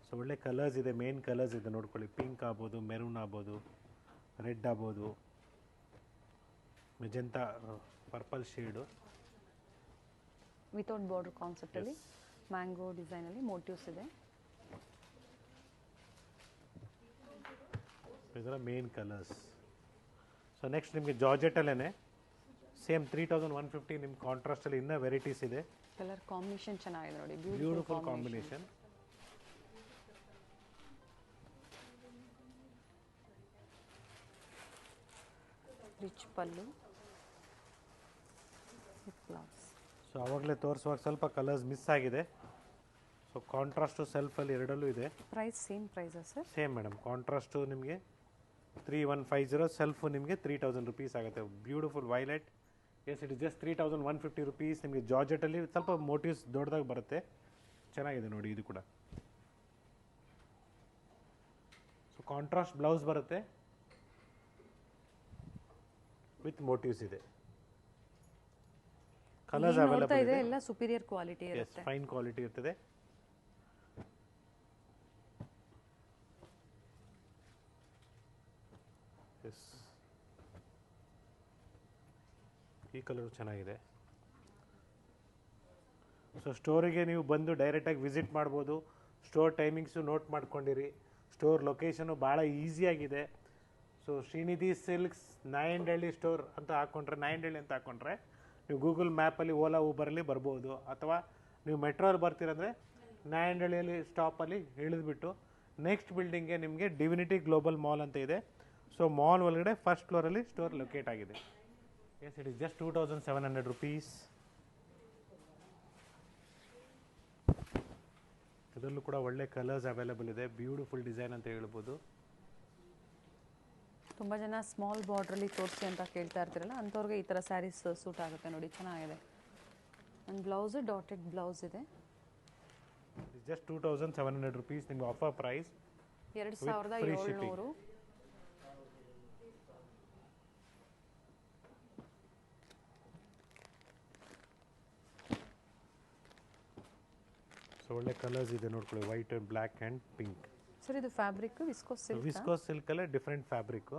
ಸೊ ಒಳ್ಳೆ ಕಲರ್ಸ್ ಇದೆ, ಮೇನ್ ಕಲರ್ಸ್ ಇದೆ ನೋಡ್ಕೊಳ್ಳಿ. ಪಿಂಕ್ ಆಗ್ಬೋದು, ಮೆರೂನ್ ಆಗ್ಬೋದು, ರೆಡ್ ಆಗ್ಬೋದು, magenta, purple shade. Without border ಕಾನ್ಸೆಪ್ಟಲ್ಲಿ ಮ್ಯಾಂಗೋ ಡಿಸೈನಲ್ಲಿ ಮೋಟಿವ್ಸ್ ಇದೆ. ಇದರ ಮೇನ್ ಕಲರ್ಸ್. ಸೊ ನೆಕ್ಸ್ಟ್ ನಿಮಗೆ ಜಾರ್ಜೆಟಲ್ಲೇ ಸೇಮ್ 3150. ನಿಮ್ಮ ಕಾಂಟ್ರಾಸ್ಟಲ್ಲಿ ಇನ್ನೂ ವೆರೈಟೀಸ್ ಇದೆ. ಕಲರ್ ಕಾಂಬಿನೇಷನ್ ಚೆನ್ನಾಗಿದೆ ನೋಡಿ, beautiful combination. Rich pallu with blouse. So ಆವಾಗಲೇ ತೋರಿಸುವಾಗ ಸ್ವಲ್ಪ ಕಲರ್ಸ್ ಮಿಸ್ ಆಗಿದೆ. ಸೊ ಕಾಂಟ್ರಾಸ್ಟು ಸೆಲ್ಫಲ್ಲಿ ಎರಡಲ್ಲೂ ಇದೆ. ಪ್ರೈಸ್ ಸೇಮ್ ಪ್ರೈಸಾ ಸರ್? Same madam. ಕಾಂಟ್ರಾಸ್ಟು ನಿಮಗೆ 3150, ಸೆಲ್ಫು ನಿಮಗೆ 3000 ರುಪೀಸ್ ಆಗುತ್ತೆ. Beautiful violet. Yes, it is just 3150 rupees. ನಿಮಗೆ ಜಾರ್ಜೆಟಲ್ಲಿ ಸ್ವಲ್ಪ ಮೋಟಿವ್ಸ್ ದೊಡ್ಡದಾಗಿ ಬರುತ್ತೆ, ಚೆನ್ನಾಗಿದೆ ನೋಡಿ ಇದು ಕೂಡ. ಸೊ ಕಾಂಟ್ರಾಸ್ಟ್ ಬ್ಲೌಸ್ ಬರುತ್ತೆ ವಿತ್ ಮೋಟಿವ್ಸ್ ಇದೆ. ಕಲರ್ಸ್ ಅವೈಲಬಲ್ ಇದೆ. ಎಲ್ಲ ಸುಪೀರಿಯರ್ ಕ್ವಾಲಿಟಿ ಇರುತ್ತೆ, ಫೈನ್ ಕ್ವಾಲಿಟಿ ಇರ್ತದೆ. ಎಸ್, ಈ ಕಲರ್ ಚೆನ್ನಾಗಿದೆ. ಸೊ ಸ್ಟೋರಿಗೆ ನೀವು ಬಂದು ಡೈರೆಕ್ಟಾಗಿ ವಿಸಿಟ್ ಮಾಡ್ಬೋದು. ಸ್ಟೋರ್ ಟೈಮಿಂಗ್ಸು ನೋಟ್ ಮಾಡ್ಕೊಂಡಿರಿ. ಸ್ಟೋರ್ ಲೊಕೇಶನು ಭಾಳ ಈಸಿಯಾಗಿದೆ. So Shrinidhi silks Nayandahalli store ಅಂತ ಹಾಕ್ಕೊಂಡ್ರೆ, ನಾಯಂಡಹಳ್ಳಿ ಅಂತ ಹಾಕ್ಕೊಂಡ್ರೆ ನೀವು ಗೂಗಲ್ ಮ್ಯಾಪಲ್ಲಿ ಓಲಾ ಊಬರಲ್ಲಿ ಬರ್ಬೋದು. ಅಥವಾ ನೀವು ಮೆಟ್ರೋಲ್ಲಿ ಬರ್ತೀರಂದರೆ ನಾಯಂಡಹಳ್ಳಿಯಲ್ಲಿ ಸ್ಟಾಪಲ್ಲಿ ಇಳಿದ್ಬಿಟ್ಟು ನೆಕ್ಸ್ಟ್ ಬಿಲ್ಡಿಂಗ್ಗೆ ನಿಮಗೆ ಡಿವಿನಿಟಿ ಗ್ಲೋಬಲ್ ಮಾಲ್ ಅಂತ ಇದೆ. ಸೊ ಮಾಲ್ ಒಳಗಡೆ ಫಸ್ಟ್ ಫ್ಲೋರಲ್ಲಿ ಸ್ಟೋರ್ ಲೊಕೇಟ್ ಆಗಿದೆ. Yes, it is just 2700 rupees. ಇದರಲ್ಲೂ ಕೂಡ ಒಳ್ಳೆ ಕಲರ್ಸ್ ಅವೈಲಬಲ್ ಇದೆ. ಬ್ಯೂಟಿಫುಲ್ ಡಿಸೈನ್ ಅಂತ ಹೇಳ್ಬೋದು. ತುಂಬ ಜನ ಸ್ಮಾಲ್ ಬಾರ್ಡ್ರಲ್ಲಿ ತೋರಿಸಿ ಅಂತ ಕೇಳ್ತಾ ಇರ್ತೀರಲ್ಲ, ಅಂಥವ್ರಿಗೆ ಈ ಥರ ಸ್ಯಾರೀಸ್ ಸೂಟ್ ಆಗುತ್ತೆ ನೋಡಿ, ಚೆನ್ನಾಗಿದೆ. ಒಂದು ಬ್ಲೌಸು ಡಾಟೆಡ್ ಬ್ಲೌಸ್ ಇದೆ. ಜಸ್ಟ್ 2700 ರುಪೀಸ್ ನಿಮ್ಗೆ ಆಫರ್ ಪ್ರೈಸ್. 2700. ಸೊ ಒಳ್ಳೆ ಕಲರ್ಸ್ ಇದೆ ನೋಡ್ಕೊಳ್ಳಿ, white and black and pink. Sir ಇದು ಫ್ಯಾಬ್ರಿಕ್ ವಿಸ್ಕೋಸ್ ಸಿಲ್ಕ್. ವಿಸ್ಕೋಸ್ ಸಿಲ್ಕಲ್ಲೇ different fabric.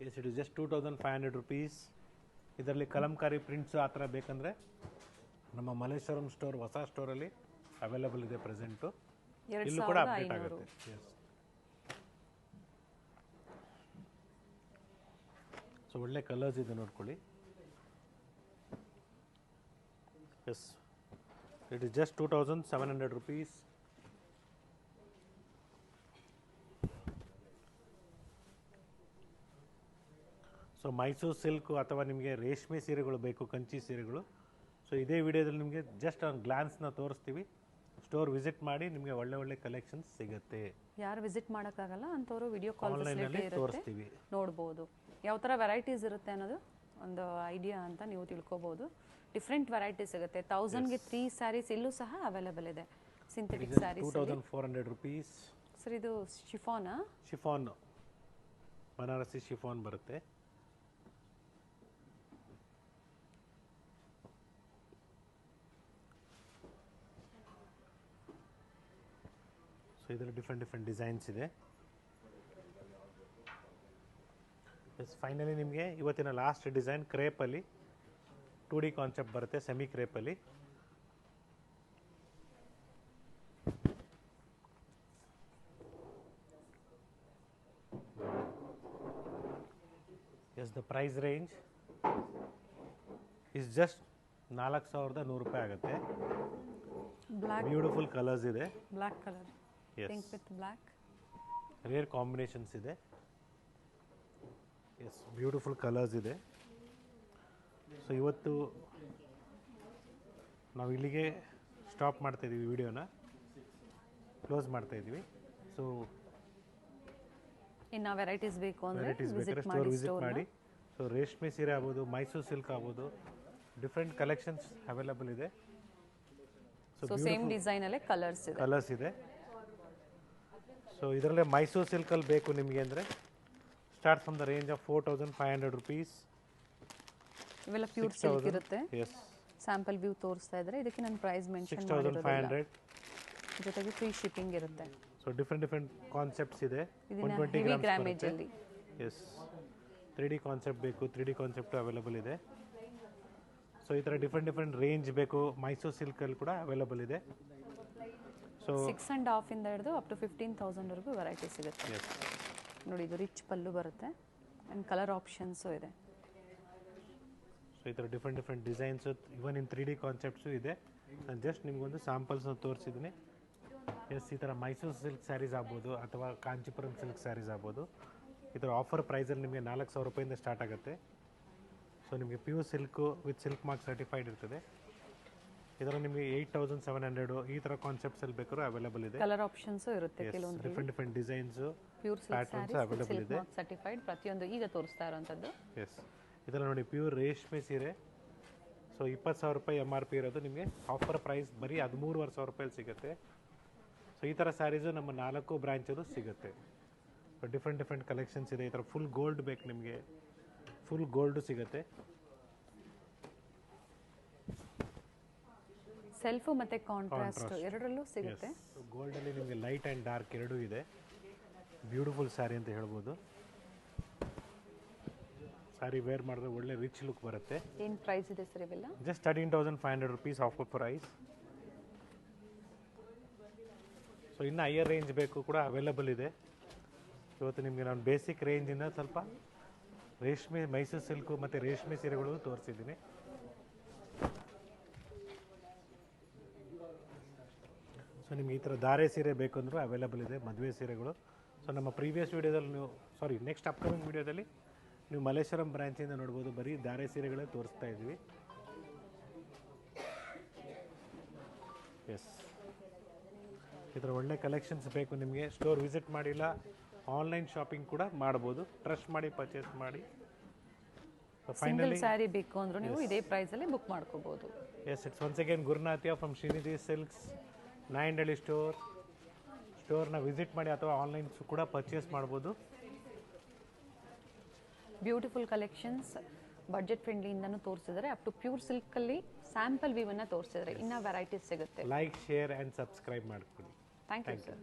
Yes, it is just 2500 rupees. ಇದರಲ್ಲಿ ಕಲಂಕಾರಿ ಪ್ರಿಂಟ್ಸು ಆ ಥರ ಬೇಕಂದರೆ ನಮ್ಮ ಮಲ್ಲೇಶ್ವರಂ ಸ್ಟೋರ್, ಹೊಸ ಸ್ಟೋರಲ್ಲಿ ಅವೈಲಬಲ್ ಇದೆ ಪ್ರೆಸೆಂಟು. ಇಲ್ಲೂ ಕೂಡ ಅಪ್ಡೇಟ್ ಆಗುತ್ತೆ. ಎಸ್, ಸೊ ಒಳ್ಳೆ ಕಲರ್ಸ್ ಇದೆ ನೋಡ್ಕೊಳ್ಳಿ. Yes it is just 2700 rupees. So Mysuru silk ಅಥವಾ ನಿಮಗೆ ರೇಷ್ಮೆ ಸೀರೆಗಳು ಬೇಕು, ಕಂಚಿ ಸೀರೆಗಳು, ಸೊ ಇದೇ ವಿಡಿಯೋದಲ್ಲಿ ನಿಮಗೆ ಜಸ್ಟ್ ಒಂದು ಗ್ಲಾನ್ಸ್ನ ತೋರಿಸ್ತೀವಿ. ಸ್ಟೋರ್ ವಿಸಿಟ್ ಮಾಡಿ ನಿಮಗೆ ಒಳ್ಳೆ ಒಳ್ಳೆ ಕಲೆಕ್ಷನ್ಸ್ ಸಿಗುತ್ತೆ. ಯಾರು ವಿಸಿಟ್ ಮಾಡೋಕ್ಕಾಗಲ್ಲ ಅಂಥವ್ರು ವಿಡಿಯೋ ಕಾಲ್ ಆನ್ಲೈನಲ್ಲಿ ಫೆಸಿಲಿಟಿ ಇರುತ್ತೆ, ತೋರಿಸ್ತೀವಿ. ನೋಡ್ಬೋದು ಯಾವ ಥರ ವೆರೈಟೀಸ್ ಇರುತ್ತೆ ಅನ್ನೋದು ಒಂದು ಐಡಿಯಾ ಅಂತ ನೀವು ತಿಳ್ಕೊಬೋದು. ಡಿಫ್ರೆಂಟ್ ವೆರೈಟಿ ಸಿಗುತ್ತೆ. 1000ಗೆ 3 ಸ್ಯಾರೀಸ್ ಇಲ್ಲೂ ಸಹ ಅವೈಲೇಬಲ್ ಇದೆ. Synthetic saris 2400 rupees. ಸರ್ ಇದು ಶಿಫಾನಾ? ಶಿಫಾನ್, ಬನಾರಸಿ ಶಿಫಾನ್ ಬರುತ್ತೆ. ಸೊ ಇದರಲ್ಲಿ ಡಿಫ್ರೆಂಟ್ ಡಿಸೈನ್ಸ್ ಇದೆ. ಎಸ್ ಫೈನಲಿ ನಿಮಗೆ ಇವತ್ತಿನ ಲಾಸ್ಟ್ ಡಿಸೈನ್ ಕ್ರೇಪಲ್ಲಿ 2D ಕಾನ್ಸೆಪ್ಟ್ ಬರುತ್ತೆ, ಸೆಮಿ ಕ್ರೇಪಲ್ಲಿ. Yes the price range is just 4100 ರೂಪಾಯಿ ಆಗುತ್ತೆ. ಬ್ಲ್ಯಾಕ್ ಬ್ಯೂಟಿಫುಲ್ ಕಲರ್ಸ್ ಇದೆ, black colour, pink with black, rare combinations ಇದೆ. ಎಸ್ ಬ್ಯೂಟಿಫುಲ್ ಕಲರ್ಸ್ ಇದೆ. ಸೊ ಇವತ್ತು ನಾವು ಇಲ್ಲಿಗೆ ಸ್ಟಾಪ್ ಮಾಡ್ತಾ ಇದ್ದೀವಿ, ವಿಡಿಯೋನ ಕ್ಲೋಸ್ ಮಾಡ್ತಾ ಇದ್ದೀವಿ. ಸೊ ಇನ್ನು ವೆರೈಟೀಸ್ ಬೇಕು ಅಂದರೆ ವೆರೈಟೀಸ್ ಬೇಕಾದ್ರೆ ಸ್ಟೋರ್ ವಿಸಿಟ್ ಮಾಡಿ. ಸೊ ರೇಷ್ಮೆ ಸೀರೆ ಆಗ್ಬೋದು, ಮೈಸೂರು ಸಿಲ್ಕ್ ಆಗ್ಬೋದು, ಡಿಫ್ರೆಂಟ್ ಕಲೆಕ್ಷನ್ಸ್ ಅವೈಲಬಲ್ ಇದೆ. ಸೊ ಸೇಮ್ ಡಿಸೈನಲ್ಲೇ ಕಲರ್ಸ್ ಇದೆ. ಸೊ ಇದರಲ್ಲೇ ಮೈಸೂರು ಸಿಲ್ಕಲ್ಲಿ ಬೇಕು ನಿಮಗೆ ಅಂದರೆ start from the range of 4500 rupees. ಇವೆಲ್ಲ ಪ್ಯೂರ್ ಸಿಲ್ಕ್ ಇರುತ್ತೆ. ಎಸ್ ಸ್ಯಾಂಪಲ್ ವ್ಯೂ ತೋರಿಸ್ತಾ ಇದ್ದಾರೆ. ಇದಕ್ಕೆ ನಾನು ಪ್ರೈಸ್ ಮೆನ್ಷನ್ 6500. ಜೊತೆಗೆ ಫ್ರೀ ಶಿಪ್ಪಿಂಗ್ ಇರುತ್ತೆ. ಸೊ ಡಿಫ್ರೆಂಟ್ ಕಾನ್ಸೆಪ್ಟ್ಸ್ ಇದೆ. 120 ಹೆವಿ grams ಗ್ರಾಮೇಜ್ ಬರುತ್ತೆ. ಅಲ್ಲಿ. ಎಸ್ 3D ಕಾನ್ಸೆಪ್ಟ್ ಬೇಕು, 3D ಕಾನ್ಸೆಪ್ಟ್ ಅವೈಲಬಲ್ ಇದೆ. ಸೊ ಈ ಥರ ಡಿಫ್ರೆಂಟ್ ರೇಂಜ್ ಬೇಕು, ಮೈಸೂರು ಸಿಲ್ಕಲ್ಲಿ ಕೂಡ ಅವೈಲಬಲ್ ಇದೆ. ಸೊ 6.5 ಇಂದ ಹಿಡಿದು ಅಪ್ ಟು 15,000 ವರೆಗೂ ವೆರೈಟಿ ಸಿಗುತ್ತೆ. ಎಸ್ ನೋಡಿ ಇದು ರಿಚ್ ಪಲ್ಲು ಬರುತ್ತೆ ಆ್ಯಂಡ್ ಕಲರ್ ಆಪ್ಷನ್ಸು ಇದೆ. ಸೊ ಈ ಥರ ಡಿಫ್ರೆಂಟ್ ಡಿಸೈನ್ಸು ಇವನ್ ಇನ್ 3D ಕಾನ್ಸೆಪ್ಟ್ಸು ಇದೆ. ನಾನು ಜಸ್ಟ್ ನಿಮಗೊಂದು ಸ್ಯಾಂಪಲ್ಸ್ನ ತೋರಿಸಿದ್ದೀನಿ. ಎಸ್ ಈ ಥರ ಮೈಸೂರು ಸಿಲ್ಕ್ ಸ್ಯಾರೀಸ್ ಆಗ್ಬೋದು ಅಥವಾ ಕಾಂಚೀಪುರಂ ಸಿಲ್ಕ್ ಸ್ಯಾರೀಸ್ ಆಗ್ಬೋದು. ಈ ಥರ ಆಫರ್ ಪ್ರೈಸಲ್ಲಿ ನಿಮಗೆ 4000 ರೂಪಾಯಿಂದ ಸ್ಟಾರ್ಟ್ ಆಗುತ್ತೆ. ಸೊ ನಿಮಗೆ pure silk with silk mark certified ಇರ್ತದೆ. ಇದರ ನಿಮಗೆ 8700 ಈ ಥರ ಕಾನ್ಸೆಪ್ಟ್ಸಲ್ಲಿ ಬೇಕಾದ್ರೂ ಅವೈಲೇಬಲ್ ಇದೆ. ಕಲರ್ ಆಪ್ಷನ್ಸು ಇರುತ್ತೆ. ಕೆಲವೊಂದು different designs, pure silk patterns available silk ಇದೆ. ಮಾರ್ಕ್ ಸರ್ಟಿಫೈಡ್ ಪ್ರತಿಯೊಂದು ಈಗ ತೋರಿಸ್ತಾ ಇರುವಂಥದ್ದು. ಎಸ್ ಇದರಲ್ಲಿ ನೋಡಿ ಪ್ಯೂರ್ ರೇಷ್ಮೆ ಸೀರೆ. ಸೊ 20,000 ರೂಪಾಯಿ MRP ಇರೋದು ನಿಮಗೆ ಆಫರ್ ಪ್ರೈಸ್ ಬರೀ 13,500 ರೂಪಾಯಲ್ಲಿ ಸಿಗುತ್ತೆ. ಸೊ ಈ ಥರ ಸ್ಯಾರೀಸು ನಮ್ಮ 4 ಬ್ರಾಂಚಲ್ಲೂ ಸಿಗುತ್ತೆ. ಸೊ ಡಿಫ್ರೆಂಟ್ ಕಲೆಕ್ಷನ್ಸ್ ಇದೆ. ಈ ಥರ ಫುಲ್ ಗೋಲ್ಡ್ ಬೇಕು ನಿಮಗೆ, ಫುಲ್ ಗೋಲ್ಡು ಸಿಗುತ್ತೆ. ಸೆಲ್ಫು ಮತ್ತು ಕಾಂಟ್ರಾಸ್ಟ್ ಎರಡರಲ್ಲೂ ಸಿಗುತ್ತೆ. ಗೋಲ್ಡಲ್ಲಿ ನಿಮಗೆ ಲೈಟ್ ಆ್ಯಂಡ್ ಡಾರ್ಕ್ ಎರಡೂ ಇದೆ. ಬ್ಯೂಟಿಫುಲ್ ಸ್ಯಾರಿ ಅಂತ ಹೇಳ್ಬೋದು. ಸ್ಯಾರಿ ವೇರ್ ಮಾಡಿದ್ರೆ ಒಳ್ಳೆ ರಿಚ್ ಲುಕ್ ಬರುತ್ತೆ. ಏನು ಪ್ರೈಸ್ ಇದೆ ಸರ್ ಇವೆಲ್ಲ? Just 13,500 rupees offer price. So ಇನ್ನು ಹೈಯರ್ ರೇಂಜ್ ಬೇಕು ಕೂಡ ಅವೈಲಬಲ್ ಇದೆ. ಇವತ್ತು ನಿಮಗೆ ನಾನು ಬೇಸಿಕ್ ರೇಂಜಿಂದ ಸ್ವಲ್ಪ ರೇಷ್ಮೆ, ಮೈಸೂರು ಸಿಲ್ಕು ಮತ್ತು ರೇಷ್ಮೆ ಸೀರೆಗಳು ತೋರಿಸಿದ್ದೀನಿ. ಸೊ ನಿಮ್ಗೆ ಈ ಥರ ಧಾರೆ ಸೀರೆ ಬೇಕು ಅಂದರೂ ಅವೈಲಬಲ್ ಇದೆ, ಮದುವೆ ಸೀರೆಗಳು. ಸೊ ನಮ್ಮ ಪ್ರೀವಿಯಸ್ ವೀಡಿಯೋದಲ್ಲಿ ನೆಕ್ಸ್ಟ್ ಅಪ್ಕಮಿಂಗ್ ವೀಡಿಯೋದಲ್ಲಿ ನೀವು ಮಲ್ಲೇಶ್ವರಂ ಬ್ರಾಂಚಿಂದ ನೋಡ್ಬೋದು, ಬರೀ ಧಾರೆ ಸೀರೆಗಳೇ ತೋರಿಸ್ತಾ ಇದ್ವಿ. ಎಸ್ ಈ ಥರ ಒಳ್ಳೆ ಕಲೆಕ್ಷನ್ಸ್ ಬೇಕು ನಿಮಗೆ, ಸ್ಟೋರ್ ವಿಸಿಟ್ ಮಾಡಿಲ್ಲ, ಆನ್ಲೈನ್ ಶಾಪಿಂಗ್ ಕೂಡ ಮಾಡ್ಬೋದು. ಟ್ರಸ್ಟ್ ಮಾಡಿ ಪರ್ಚೇಸ್ ಮಾಡಿ. ಸಿಂಗಲ್ ಸ್ಯಾರಿ ಬೇಕು ಅಂದರೂ ನೀವು ಇದೇ ಪ್ರೈಸಲ್ಲಿ ಬುಕ್ ಮಾಡ್ಕೋಬೋದು. ಎಸ್ ಇಟ್ಸ್ ಒನ್ಸ್ ಅಗೇನ್ ಗುರುನಾಥ್ಯ ಫ್ರಮ್ ಶ್ರೀನಿಧಿ ಸಿಲ್ಕ್ಸ್, ನಾಯಂಡಹಳ್ಳಿ ಸ್ಟೋರ್ನ ವಿಸಿಟ್ ಮಾಡಿ ಅಥವಾ ಆನ್ಲೈನ್ ಕೂಡ ಪರ್ಚೇಸ್ ಮಾಡ್ಬೋದು. ಬ್ಯೂಟಿಫುಲ್ ಕಲೆಕ್ಷನ್ಸ್ ಬಡ್ಜೆಟ್ ಫ್ರೆಂಡ್ಲಿಯಿಂದನೂ ತೋರಿಸಿದ್ದಾರೆ. ಅಪ್ ಟು ಪ್ಯೂರ್ ಸಿಲ್ಕಲ್ಲಿ ಸ್ಯಾಂಪಲ್ ವ್ಯೂವನ್ನು ತೋರಿಸಿದ್ದಾರೆ. ಇನ್ನೂ ವೆರೈಟೀಸ್ ಸಿಗುತ್ತೆ. ಲೈಕ್, ಶೇರ್ ಆ್ಯಂಡ್ ಸಬ್ಸ್ಕ್ರೈಬ್ ಮಾಡ್ಕೊಳ್ಳಿ. Thank you sir.